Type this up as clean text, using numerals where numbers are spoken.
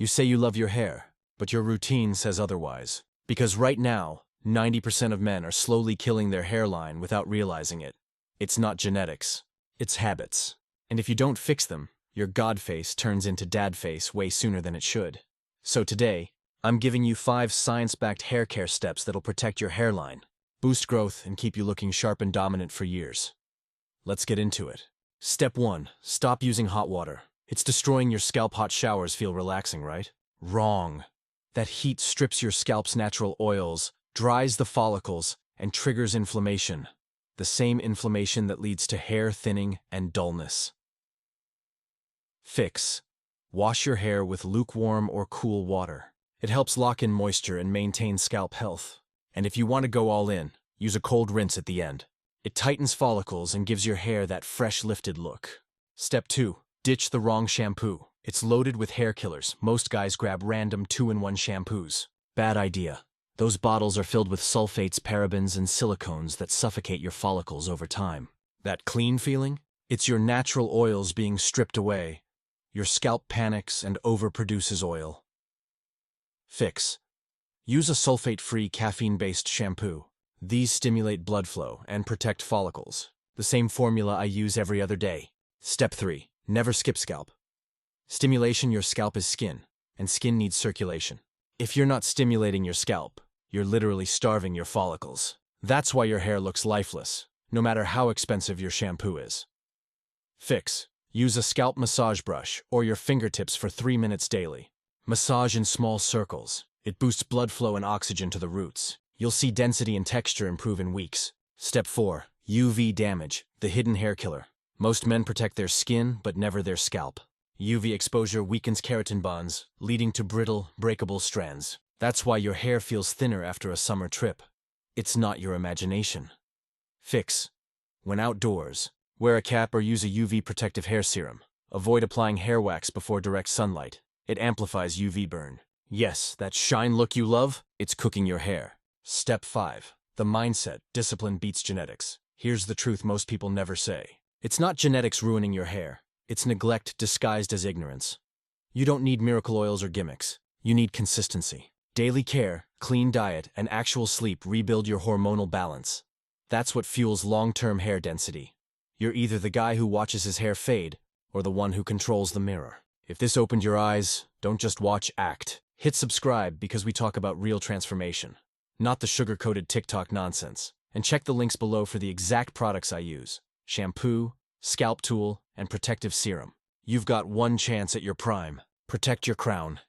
You say you love your hair, but your routine says otherwise. Because right now, 90% of men are slowly killing their hairline without realizing it. It's not genetics, it's habits. And if you don't fix them, your god face turns into dad face way sooner than it should. So today, I'm giving you 5 science-backed hair care steps that'll protect your hairline, boost growth, and keep you looking sharp and dominant for years. Let's get into it. Step 1. Stop using hot water. It's destroying your scalp. Hot showers feel relaxing, right? Wrong. That heat strips your scalp's natural oils, dries the follicles, and triggers inflammation. The same inflammation that leads to hair thinning and dullness. Fix. Wash your hair with lukewarm or cool water. It helps lock in moisture and maintain scalp health. And if you want to go all in, use a cold rinse at the end. It tightens follicles and gives your hair that fresh, lifted look. Step 2. Ditch the wrong shampoo. It's loaded with hair killers. Most guys grab random 2-in-1 shampoos. Bad idea. Those bottles are filled with sulfates, parabens, and silicones that suffocate your follicles over time. That clean feeling? It's your natural oils being stripped away. Your scalp panics and overproduces oil. Fix. Use a sulfate-free, caffeine-based shampoo. These stimulate blood flow and protect follicles. The same formula I use every other day. Step 3. Never skip scalp. Stimulation. Your scalp is skin, and skin needs circulation. If you're not stimulating your scalp, you're literally starving your follicles. That's why your hair looks lifeless, no matter how expensive your shampoo is. Fix. Use a scalp massage brush or your fingertips for 3 minutes daily. Massage in small circles. It boosts blood flow and oxygen to the roots. You'll see density and texture improve in weeks. Step 4. UV damage, the hidden hair killer. Most men protect their skin, but never their scalp. UV exposure weakens keratin bonds, leading to brittle, breakable strands. That's why your hair feels thinner after a summer trip. It's not your imagination. Fix. When outdoors, wear a cap or use a UV protective hair serum. Avoid applying hair wax before direct sunlight. It amplifies UV burn. Yes, that shine look you love, it's cooking your hair. Step 5. The mindset. Discipline beats genetics. Here's the truth most people never say. It's not genetics ruining your hair. It's neglect disguised as ignorance. You don't need miracle oils or gimmicks. You need consistency. Daily care, clean diet, and actual sleep rebuild your hormonal balance. That's what fuels long-term hair density. You're either the guy who watches his hair fade, or the one who controls the mirror. If this opened your eyes, don't just watch, act. Hit subscribe because we talk about real transformation, not the sugar-coated TikTok nonsense. And check the links below for the exact products I use: shampoo, scalp tool, and protective serum. You've got one chance at your prime. Protect your crown.